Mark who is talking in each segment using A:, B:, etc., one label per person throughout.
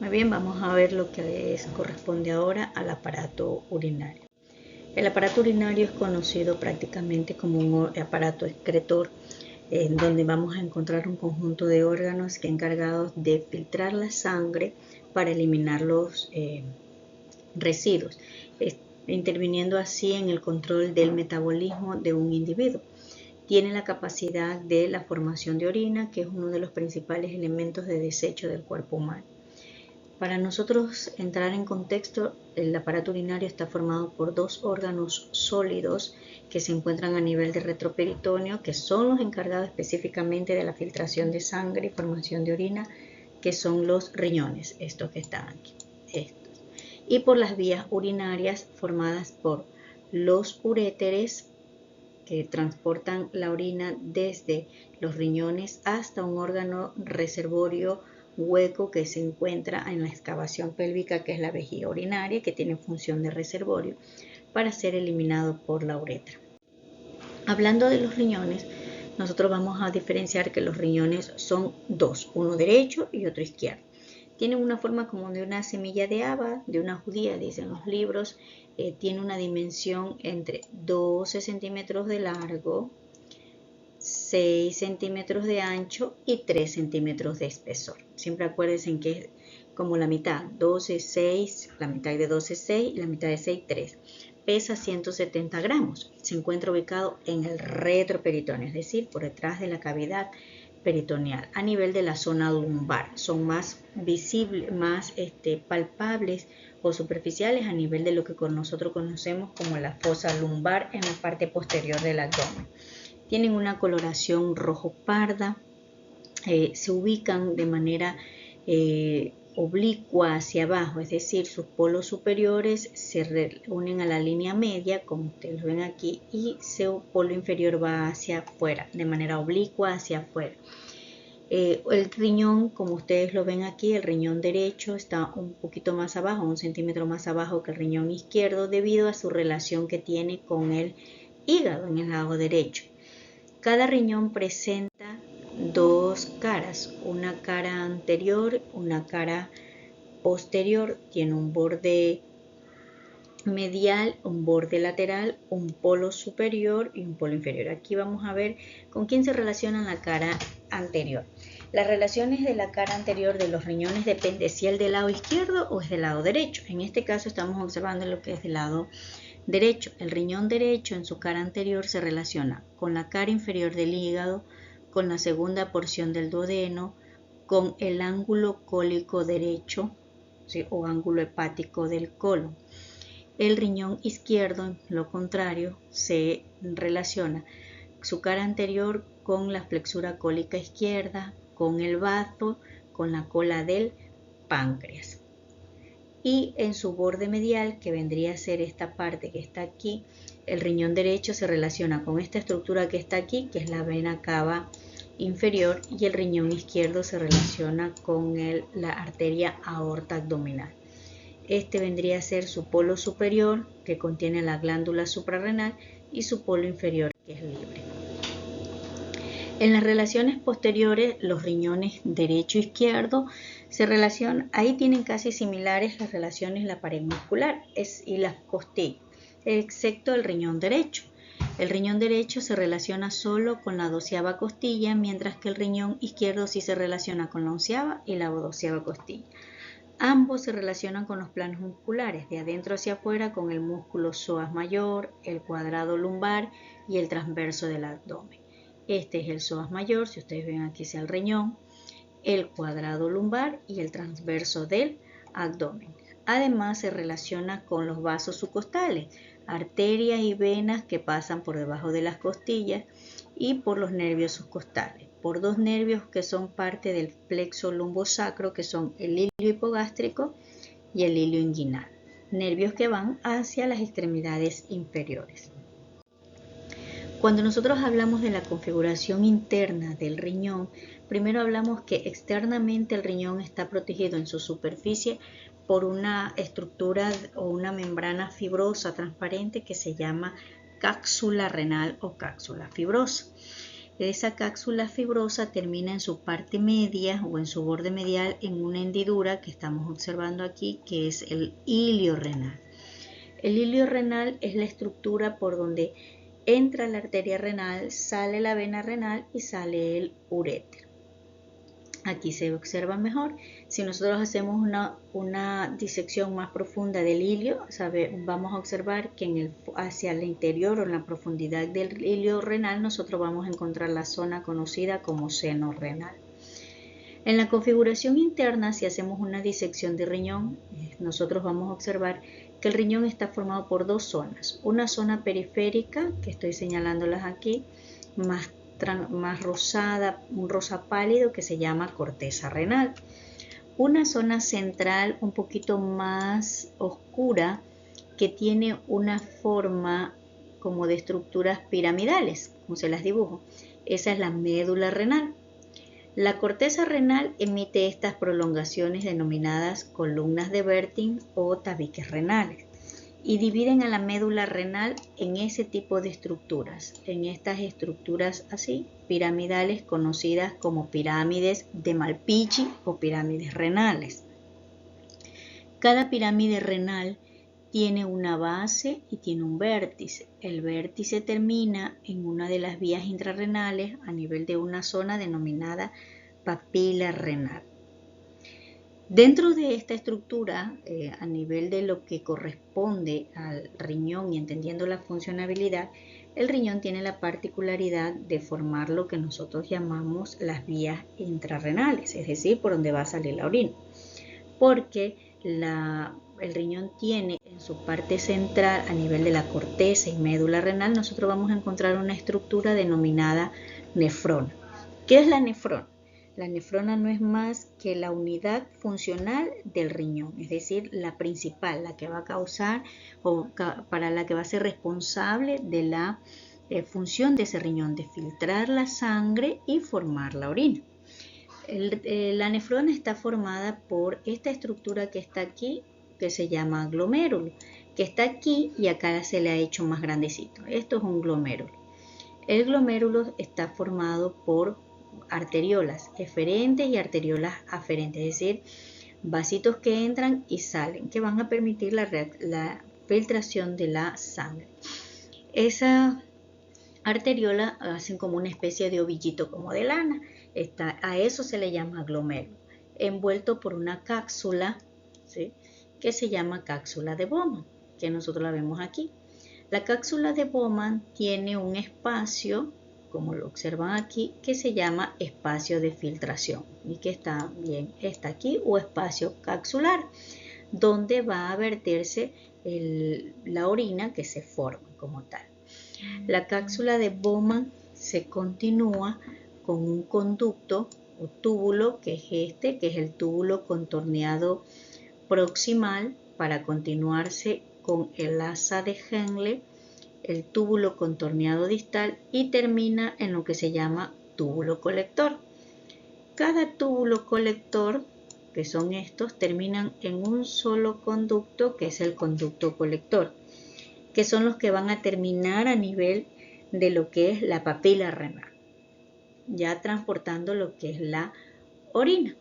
A: Muy bien, vamos a ver lo que corresponde ahora al aparato urinario. El aparato urinario es conocido prácticamente como un aparato excretor, en donde vamos a encontrar un conjunto de órganos encargados de filtrar la sangre para eliminar los residuos, interviniendo así en el control del metabolismo de un individuo. Tiene la capacidad de la formación de orina, que es uno de los principales elementos de desecho del cuerpo humano. Para nosotros entrar en contexto, el aparato urinario está formado por dos órganos sólidos que se encuentran a nivel de retroperitoneo, que son los encargados específicamente de la filtración de sangre y formación de orina, que son los riñones, estos que están aquí, estos. Y por las vías urinarias formadas por los uréteres, que transportan la orina desde los riñones hasta un órgano reservorio hueco que se encuentra en la excavación pélvica, que es la vejiga urinaria, que tiene función de reservorio para ser eliminado por la uretra. Hablando de los riñones, nosotros vamos a diferenciar que los riñones son dos, uno derecho y otro izquierdo. Tienen una forma como de una semilla de haba, de una judía, dicen los libros. Tiene una dimensión entre 12 centímetros de largo, 6 centímetros de ancho y 3 centímetros de espesor. Siempre acuérdense que es como la mitad, 12, 6, la mitad de 12, 6 y la mitad de 6, 3. Pesa 170 gramos. Se encuentra ubicado en el retroperitoneo, es decir, por detrás de la cavidad peritoneal, a nivel de la zona lumbar. Son más visibles, más palpables o superficiales a nivel de lo que nosotros conocemos como la fosa lumbar en la parte posterior del abdomen. Tienen una coloración rojo parda, se ubican de manera oblicua hacia abajo, es decir, sus polos superiores se unen a la línea media, como ustedes lo ven aquí, y su polo inferior va hacia afuera, de manera oblicua hacia afuera. El riñón, como ustedes lo ven aquí, el riñón derecho está un poquito más abajo, 1 centímetro más abajo que el riñón izquierdo, debido a su relación que tiene con el hígado en el lado derecho. Cada riñón presenta dos caras, una cara anterior, una cara posterior, tiene un borde medial, un borde lateral, un polo superior y un polo inferior. Aquí vamos a ver con quién se relaciona la cara anterior. Las relaciones de la cara anterior de los riñones depende si es del lado izquierdo o es del lado derecho. En este caso estamos observando lo que es del lado derecho. El riñón derecho en su cara anterior se relaciona con la cara inferior del hígado, con la segunda porción del duodeno, con el ángulo cólico derecho, ¿sí?, o ángulo hepático del colon. El riñón izquierdo, lo contrario, se relaciona su cara anterior con la flexura cólica izquierda, con el bazo, con la cola del páncreas. Y en su borde medial, que vendría a ser esta parte que está aquí, el riñón derecho se relaciona con esta estructura que está aquí, que es la vena cava inferior, y el riñón izquierdo se relaciona con la arteria aorta abdominal. Este vendría a ser su polo superior, que contiene la glándula suprarrenal, y su polo inferior, que es libre. En las relaciones posteriores, los riñones derecho e izquierdo se relacionan, ahí tienen casi similares las relaciones la pared muscular y las costillas, excepto el riñón derecho. El riñón derecho se relaciona solo con la 12ª costilla, mientras que el riñón izquierdo sí se relaciona con la 11ª y la 12ª costilla. Ambos se relacionan con los planos musculares, de adentro hacia afuera, con el músculo psoas mayor, el cuadrado lumbar y el transverso del abdomen. Este es el psoas mayor, si ustedes ven aquí es el riñón, el cuadrado lumbar y el transverso del abdomen. Además se relaciona con los vasos subcostales, arterias y venas que pasan por debajo de las costillas, y por los nervios subcostales, por dos nervios que son parte del plexo lumbosacro, que son el hilio hipogástrico y el hilio inguinal, nervios que van hacia las extremidades inferiores. Cuando nosotros hablamos de la configuración interna del riñón, primero hablamos que externamente el riñón está protegido en su superficie por una estructura o una membrana fibrosa transparente que se llama cápsula renal o cápsula fibrosa. esa cápsula fibrosa termina en su parte media o en su borde medial en una hendidura que estamos observando aquí, que es el hilio renal. El hilio renal es la estructura por donde entra la arteria renal, sale la vena renal y sale el uréter. Aquí se observa mejor. Si nosotros hacemos una disección más profunda del hilio, vamos a observar que hacia el interior o en la profundidad del hilio renal nosotros vamos a encontrar la zona conocida como seno renal. En la configuración interna, si hacemos una disección de riñón, nosotros vamos a observar que el riñón está formado por dos zonas. Una zona periférica, que estoy señalándolas aquí, más rosada, un rosa pálido, que se llama corteza renal. Una zona central un poquito más oscura, que tiene una forma como de estructuras piramidales, como se las dibujo. Esa es la médula renal. La corteza renal emite estas prolongaciones denominadas columnas de Bertin o tabiques renales y dividen a la médula renal en ese tipo de estructuras, en estas estructuras así piramidales conocidas como pirámides de Malpighi o pirámides renales. Cada pirámide renal tiene una base y tiene un vértice. El vértice termina en una de las vías intrarrenales a nivel de una zona denominada papila renal. Dentro de esta estructura, a nivel de lo que corresponde al riñón y entendiendo la funcionabilidad, el riñón tiene la particularidad de formar lo que nosotros llamamos las vías intrarrenales, es decir, por donde va a salir la orina. Porque el riñón tiene en su parte central, a nivel de la corteza y médula renal, nosotros vamos a encontrar una estructura denominada nefrona. ¿Qué es la nefrona? La nefrona no es más que la unidad funcional del riñón, es decir, la principal, la que va a causar o para la que va a ser responsable de la función de ese riñón, de filtrar la sangre y formar la orina. La nefrona está formada por esta estructura que está aquí, que se llama glomérulo, que está aquí y acá se le ha hecho más grandecito. Esto es un glomérulo. El glomérulo está formado por arteriolas eferentes y arteriolas aferentes, es decir, vasitos que entran y salen, que van a permitir la filtración de la sangre. Esa arteriola hacen como una especie de ovillito como de lana. A eso se le llama glomérulo, envuelto por una cápsula, ¿sí?, que se llama cápsula de Bowman, que nosotros la vemos aquí. La cápsula de Bowman tiene un espacio, como lo observan aquí, que se llama espacio de filtración y que está aquí, o espacio capsular, donde va a verterse la orina que se forma como tal. La cápsula de Bowman se continúa con un conducto o túbulo, que es el túbulo contorneado proximal, para continuarse con el asa de Henle, el túbulo contorneado distal, y termina en lo que se llama túbulo colector. Cada túbulo colector, que son estos, terminan en un solo conducto, que es el conducto colector, que son los que van a terminar a nivel de lo que es la papila renal, ya transportando lo que es la orina.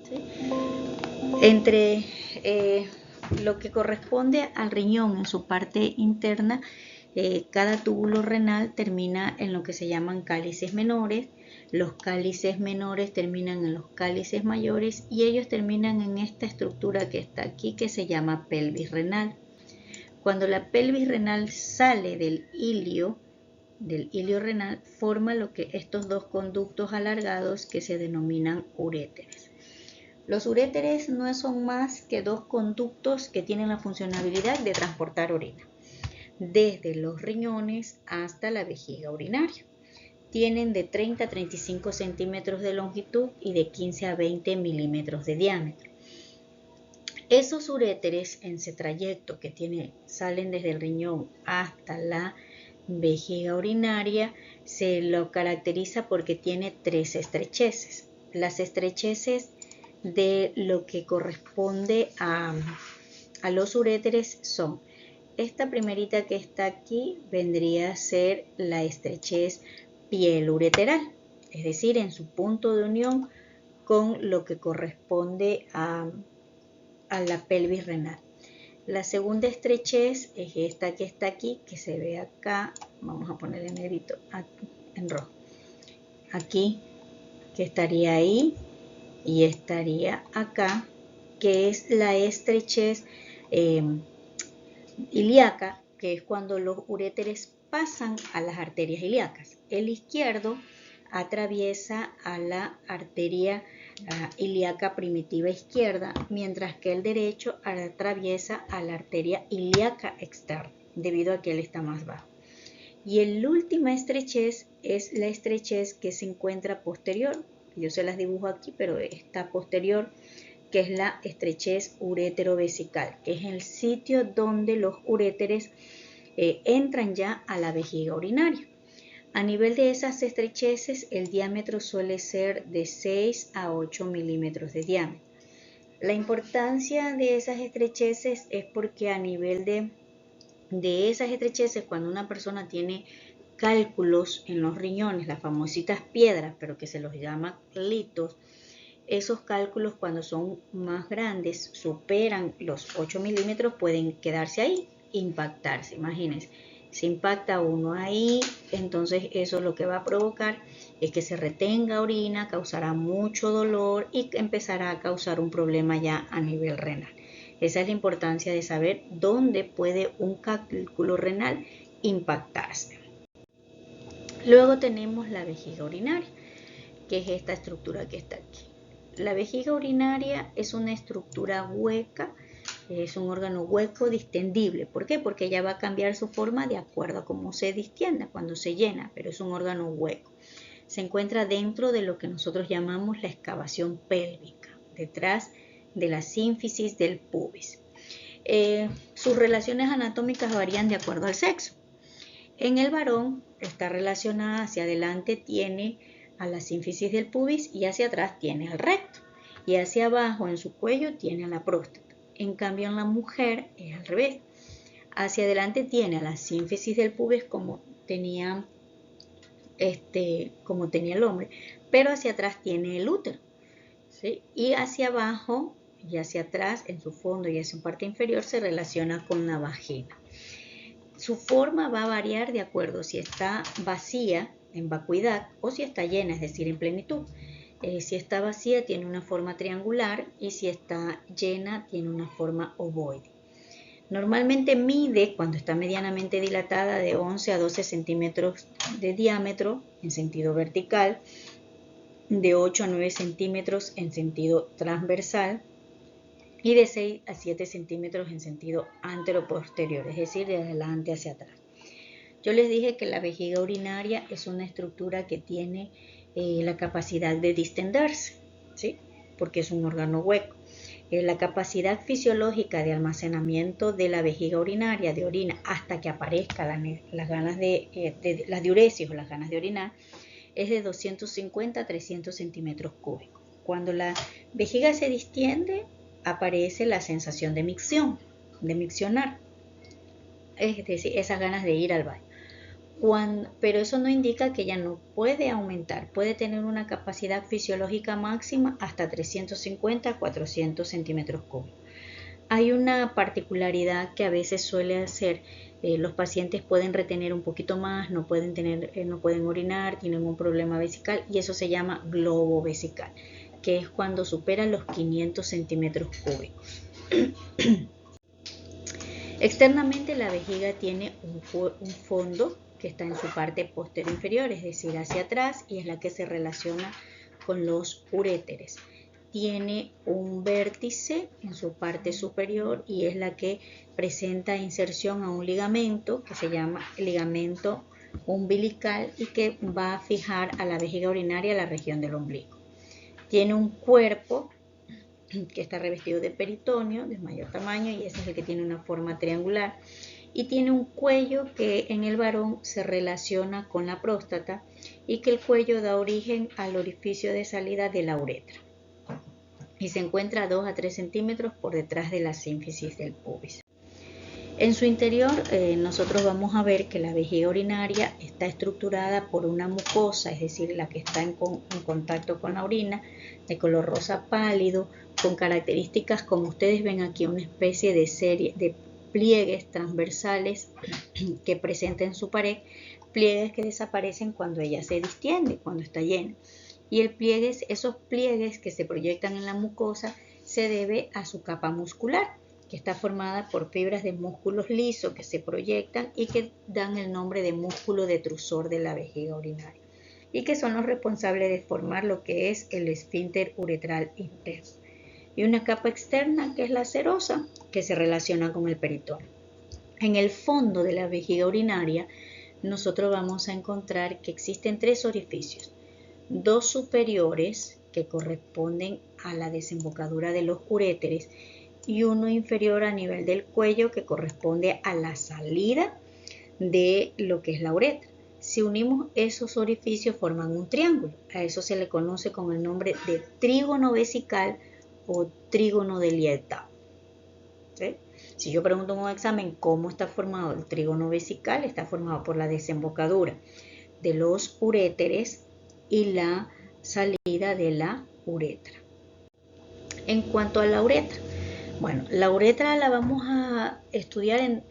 A: ¿Sí? Entre lo que corresponde al riñón en su parte interna, cada túbulo renal termina en lo que se llaman cálices menores. Los cálices menores terminan en los cálices mayores y ellos terminan en esta estructura que está aquí, que se llama pelvis renal. Cuando la pelvis renal sale del ilio renal, forma estos dos conductos alargados que se denominan uréteres. Los uréteres no son más que dos conductos que tienen la funcionalidad de transportar orina, desde los riñones hasta la vejiga urinaria. Tienen de 30 a 35 centímetros de longitud y de 15 a 20 milímetros de diámetro. Esos uréteres en ese trayecto que salen desde el riñón hasta la vejiga urinaria se lo caracteriza porque tiene tres estrecheces. Las estrecheces de lo que corresponde a los uréteres son: esta primerita que está aquí vendría a ser la estrechez piel ureteral, es decir, en su punto de unión con lo que corresponde a la pelvis renal. La segunda estrechez es esta que está aquí, que se ve acá. Vamos a ponerle en negrito, en rojo. Aquí, que estaría ahí y estaría acá, que es la estrechez ilíaca, que es cuando los uréteres pasan a las arterias ilíacas. El izquierdo atraviesa a la arteria ilíaca primitiva izquierda, mientras que el derecho atraviesa a la arteria ilíaca externa, debido a que él está más bajo. Y la última estrechez es la estrechez que se encuentra posterior. Yo se las dibujo aquí, pero está posterior, que es la estrechez urétero-vesical, que es el sitio donde los uréteres entran ya a la vejiga urinaria. A nivel de esas estrecheces, el diámetro suele ser de 6 a 8 milímetros de diámetro. La importancia de esas estrecheces es porque a nivel de esas estrecheces, cuando una persona tiene cálculos en los riñones, las famositas piedras, pero que se los llama litos, esos cálculos cuando son más grandes, superan los 8 milímetros, pueden quedarse ahí, impactarse. Imagínense, se impacta uno ahí, entonces eso lo que va a provocar es que se retenga orina, causará mucho dolor y empezará a causar un problema ya a nivel renal. Esa es la importancia de saber dónde puede un cálculo renal impactarse. Luego tenemos la vejiga urinaria, que es esta estructura que está aquí. La vejiga urinaria es una estructura hueca, es un órgano hueco distendible. ¿Por qué? Porque ella va a cambiar su forma de acuerdo a cómo se distienda cuando se llena, pero es un órgano hueco. Se encuentra dentro de lo que nosotros llamamos la excavación pélvica, detrás de la sínfisis del pubis. Sus relaciones anatómicas varían de acuerdo al sexo. En el varón está relacionada, hacia adelante tiene a la sínfisis del pubis y hacia atrás tiene al recto, y hacia abajo en su cuello tiene a la próstata. En cambio en la mujer es al revés, hacia adelante tiene a la sínfisis del pubis como tenía el hombre, pero hacia atrás tiene el útero, ¿sí? Y hacia abajo y hacia atrás, en su fondo y en su parte inferior, se relaciona con la vagina. Su forma va a variar de acuerdo si está vacía, en vacuidad, o si está llena, es decir, en plenitud. Si está vacía tiene una forma triangular y si está llena tiene una forma ovoide. Normalmente mide, cuando está medianamente dilatada, de 11 a 12 centímetros de diámetro en sentido vertical, de 8 a 9 centímetros en sentido transversal y de 6 a 7 centímetros en sentido antero-posterior, es decir, de adelante hacia atrás. Yo les dije que la vejiga urinaria es una estructura que tiene la capacidad de distenderse, ¿sí? Porque es un órgano hueco. La capacidad fisiológica de almacenamiento de la vejiga urinaria, de orina, hasta que aparezcan las ganas la diuresis o las ganas de orinar, es de 250 a 300 centímetros cúbicos. Cuando la vejiga se distiende, aparece la sensación de micción, de miccionar, es decir, esas ganas de ir al baño. Pero eso no indica que ella no puede aumentar, puede tener una capacidad fisiológica máxima hasta 350 a 400 centímetros cúbicos. Hay una particularidad que a veces suele hacer, los pacientes pueden retener un poquito más, no pueden orinar, tienen un problema vesical y eso se llama globo vesical, que es cuando supera los 500 centímetros cúbicos. Externamente la vejiga tiene un fondo que está en su parte posterior inferior, es decir, hacia atrás, y es la que se relaciona con los uréteres. Tiene un vértice en su parte superior y es la que presenta inserción a un ligamento que se llama ligamento umbilical y que va a fijar a la vejiga urinaria a la región del ombligo. Tiene un cuerpo que está revestido de peritoneo de mayor tamaño y ese es el que tiene una forma triangular, y tiene un cuello que en el varón se relaciona con la próstata y que el cuello da origen al orificio de salida de la uretra y se encuentra a 2 a 3 centímetros por detrás de la sínfisis del pubis. En su interior nosotros vamos a ver que la vejiga urinaria está estructurada por una mucosa, es decir, la que está en contacto con la orina, de color rosa pálido, con características como ustedes ven aquí, una especie de serie de pliegues transversales que presenta en su pared, pliegues que desaparecen cuando ella se distiende, cuando está llena. Y esos pliegues que se proyectan en la mucosa se debe a su capa muscular, que está formada por fibras de músculos lisos que se proyectan y que dan el nombre de músculo detrusor de la vejiga urinaria, y que son los responsables de formar lo que es el esfínter uretral interno. Y una capa externa que es la serosa, que se relaciona con el peritoneo. En el fondo de la vejiga urinaria nosotros vamos a encontrar que existen 3 orificios, 2 superiores que corresponden a la desembocadura de los uréteres y uno inferior a nivel del cuello que corresponde a la salida de lo que es la uretra. Si unimos esos orificios forman un triángulo. A eso se le conoce con el nombre de trígono vesical o trígono de Lietuvos. ¿Sí? Si yo pregunto en un examen cómo está formado el trígono vesical, está formado por la desembocadura de los uréteres y la salida de la uretra. En cuanto a la uretra, bueno, la uretra la vamos a estudiar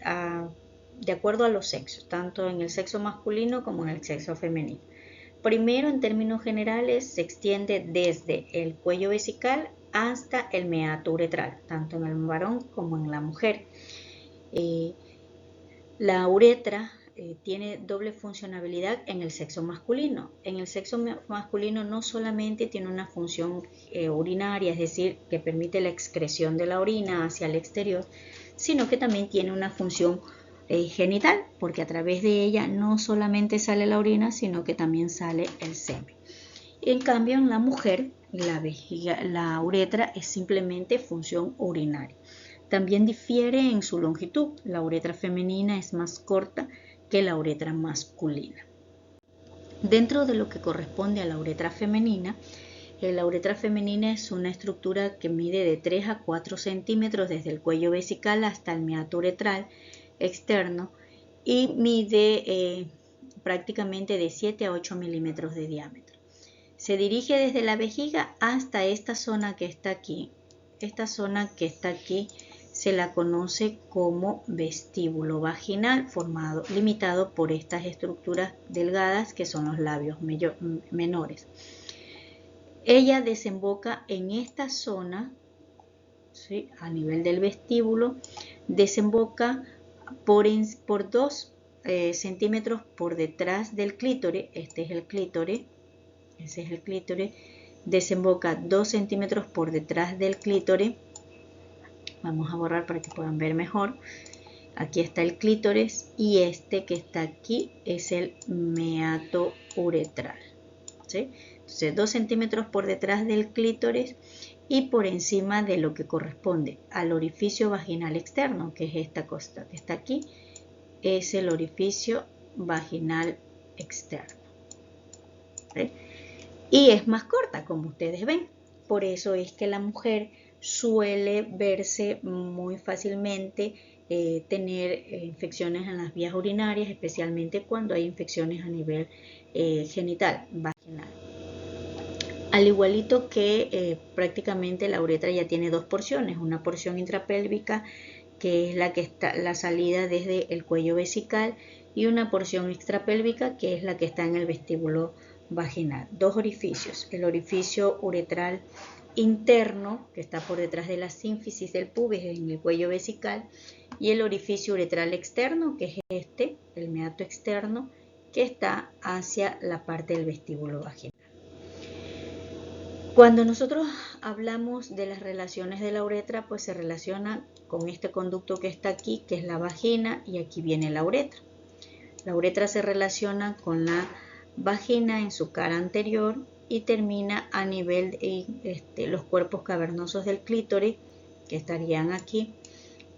A: de acuerdo a los sexos, tanto en el sexo masculino como en el sexo femenino. Primero, en términos generales, se extiende desde el cuello vesical hasta el meato uretral, tanto en el varón como en la mujer. La uretra tiene doble funcionalidad en el sexo masculino. En el sexo masculino no solamente tiene una función urinaria, es decir, que permite la excreción de la orina hacia el exterior, sino que también tiene una función genital, porque a través de ella no solamente sale la orina, sino que también sale el semen. En cambio, en la mujer, la uretra es simplemente función urinaria. También difiere en su longitud. La uretra femenina es más corta que la uretra masculina. Dentro de lo que corresponde a la uretra femenina es una estructura que mide de 3 a 4 centímetros desde el cuello vesical hasta el meato uretral externo y mide prácticamente de 7 a 8 milímetros de diámetro. Se dirige desde la vejiga hasta esta zona que está aquí. Esta zona que está aquí se la conoce como vestíbulo vaginal, limitado por estas estructuras delgadas que son los labios menores. Ella desemboca en esta zona, ¿sí? A nivel del vestíbulo, desemboca por 2 centímetros por detrás del clítoris. Este es el clítoris, ese es el clítoris. Desemboca 2 centímetros por detrás del clítoris. Vamos a borrar para que puedan ver mejor. Aquí está el clítoris y este que está aquí es el meato uretral, ¿sí? Entonces 2 centímetros por detrás del clítoris y por encima de lo que corresponde al orificio vaginal externo, que es esta costa que está aquí, es el orificio vaginal externo, ¿sí? Y es más corta, como ustedes ven. Por eso es que la mujer suele verse muy fácilmente tener infecciones en las vías urinarias, especialmente cuando hay infecciones a nivel genital, vaginal. Al igualito que prácticamente la uretra ya tiene 2 porciones, una porción intrapélvica que es la salida desde el cuello vesical y una porción extrapélvica que es la que está en el vestíbulo vaginal. 2 orificios, el orificio uretral interno que está por detrás de la sínfisis del pubis en el cuello vesical y el orificio uretral externo, que es este, el meato externo, que está hacia la parte del vestíbulo vaginal. Cuando nosotros hablamos de las relaciones de la uretra, pues se relaciona con este conducto que está aquí, que es la vagina, y aquí viene la uretra. La uretra se relaciona con la vagina en su cara anterior y termina a nivel de los cuerpos cavernosos del clítoris, que estarían aquí,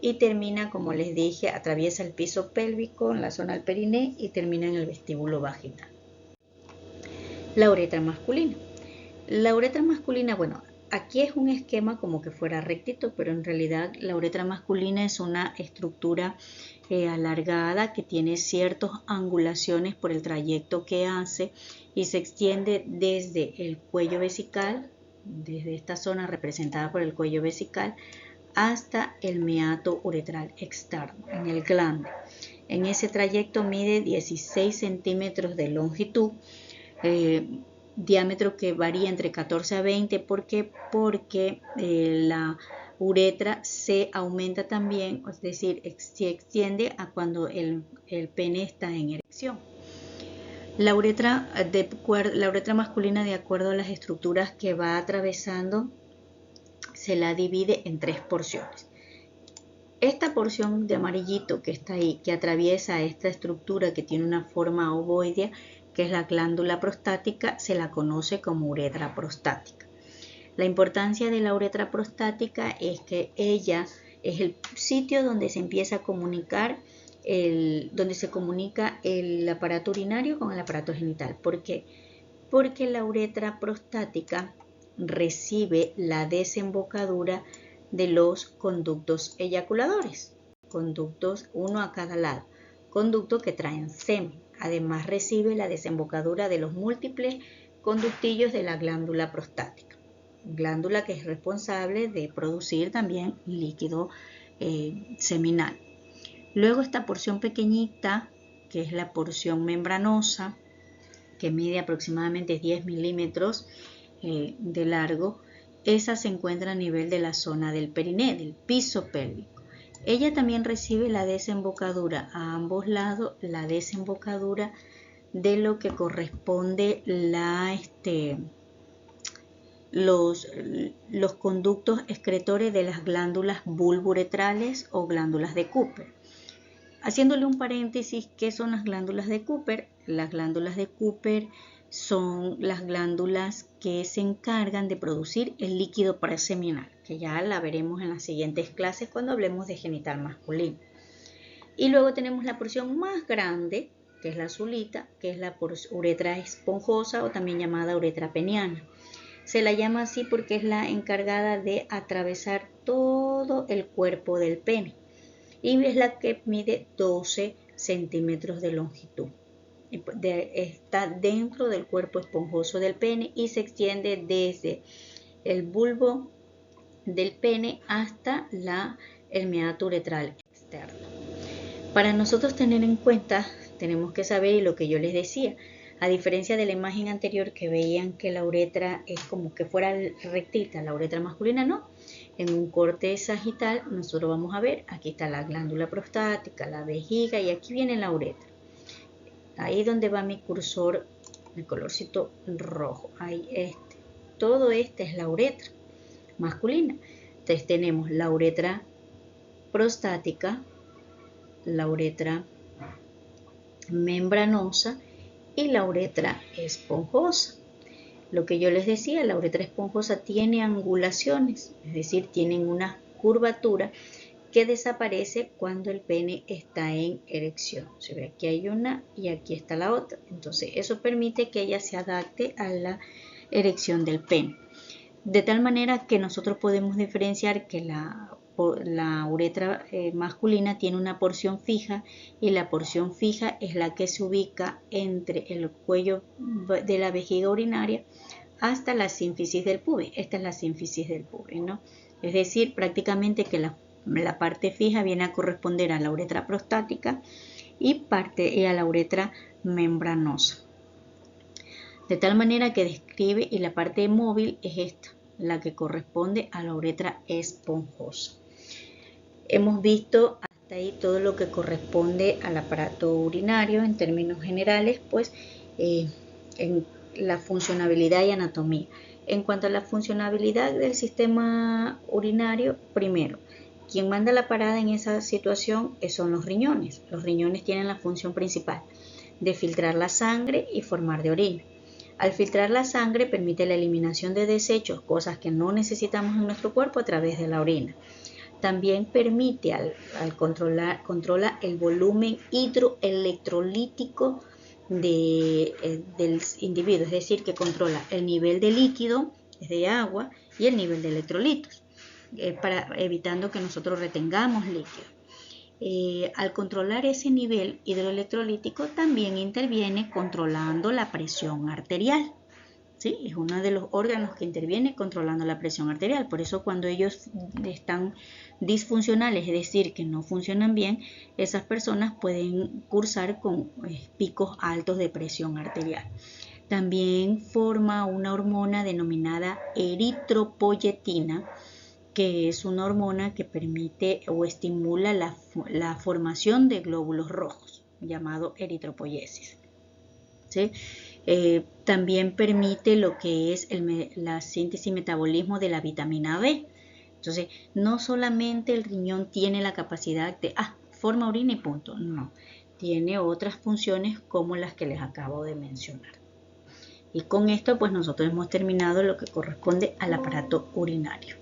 A: y termina, como les dije, atraviesa el piso pélvico, en la zona del periné, y termina en el vestíbulo vaginal. La uretra masculina. La uretra masculina, bueno, aquí es un esquema como que fuera rectito, pero en realidad la uretra masculina es una estructura alargada que tiene ciertas angulaciones por el trayecto que hace y se extiende desde el cuello vesical, desde esta zona representada por el cuello vesical, hasta el meato uretral externo, en el glande. En ese trayecto mide 16 centímetros de longitud, diámetro que varía entre 14 a 20. ¿Por qué? Porque la uretra se aumenta también, es decir, se extiende a cuando el pene está en erección. La uretra masculina, de acuerdo a las estructuras que va atravesando, se la divide en 3 porciones. Esta porción de amarillito que está ahí, que atraviesa esta estructura que tiene una forma ovoidea, que es la glándula prostática, se la conoce como uretra prostática. La importancia de la uretra prostática es que ella es el sitio donde se empieza a comunicar, donde se comunica el aparato urinario con el aparato genital. ¿Por qué? Porque la uretra prostática recibe la desembocadura de los conductos eyaculadores, conductos uno a cada lado, conductos que traen semen. Además recibe la desembocadura de los múltiples conductillos de la glándula prostática, glándula que es responsable de producir también líquido seminal. Luego esta porción pequeñita, que es la porción membranosa, que mide aproximadamente 10 milímetros de largo, esa se encuentra a nivel de la zona del periné, del piso pélvico. Ella también recibe la desembocadura a ambos lados, la desembocadura de lo que corresponde los conductos excretores de las glándulas bulbouretrales o glándulas de Cooper. Haciéndole un paréntesis, ¿qué son las glándulas de Cooper? Las glándulas de Cooper son las glándulas que se encargan de producir el líquido preseminal, que ya la veremos en las siguientes clases cuando hablemos de genital masculino. Y luego tenemos la porción más grande, que es la azulita, que es la uretra esponjosa o también llamada uretra peniana. Se la llama así porque es la encargada de atravesar todo el cuerpo del pene y es la que mide 12 centímetros de longitud. Está dentro del cuerpo esponjoso del pene y se extiende desde el bulbo del pene hasta el meato uretral externo. Para nosotros tener en cuenta, tenemos que saber, y lo que yo les decía, a diferencia de la imagen anterior que veían que la uretra es como que fuera rectita, la uretra masculina no. En un corte sagital nosotros vamos a ver, aquí está la glándula prostática, la vejiga y aquí viene la uretra. Ahí donde va mi cursor, el colorcito rojo, ahí todo este es la uretra masculina. Entonces tenemos la uretra prostática, la uretra membranosa y la uretra esponjosa. Lo que yo les decía, la uretra esponjosa tiene angulaciones, es decir, tienen una curvatura que desaparece cuando el pene está en erección. Se ve aquí hay una y aquí está la otra. Entonces eso permite que ella se adapte a la erección del pene. De tal manera que nosotros podemos diferenciar que la uretra masculina tiene una porción fija y la porción fija es la que se ubica entre el cuello de la vejiga urinaria hasta la sínfisis del pubis. Esta es la sínfisis del pubis, ¿no? Es decir, prácticamente que la parte fija viene a corresponder a la uretra prostática y a la uretra membranosa. De tal manera que describe, y la parte móvil es esta, la que corresponde a la uretra esponjosa. Hemos visto Hasta ahí todo lo que corresponde al aparato urinario en términos generales, pues en la funcionabilidad y anatomía. En cuanto a la funcionabilidad del sistema urinario, primero, quien manda la parada en esa situación son los riñones. Los riñones tienen la función principal de filtrar la sangre y formar de orina. Al filtrar la sangre permite la eliminación de desechos, cosas que no necesitamos en nuestro cuerpo, a través de la orina. También permite controla el volumen hidroelectrolítico del individuo, es decir, que controla el nivel de líquido, es de agua, y el nivel de electrolitos, evitando que nosotros retengamos líquido. Al controlar ese nivel hidroelectrolítico, también interviene controlando la presión arterial. ¿Sí? Es uno de los órganos que interviene controlando la presión arterial. Por eso cuando ellos están disfuncionales, es decir, que no funcionan bien, esas personas pueden cursar con picos altos de presión arterial. También forma una hormona denominada eritropoyetina, que es una hormona que permite o estimula la formación de glóbulos rojos, llamado eritropoyesis. ¿Sí? También permite lo que es la síntesis y metabolismo de la vitamina B. Entonces, no solamente el riñón tiene la capacidad de, forma orina y punto, no. Tiene otras funciones como las que les acabo de mencionar. Y con esto, pues nosotros hemos terminado lo que corresponde al aparato urinario.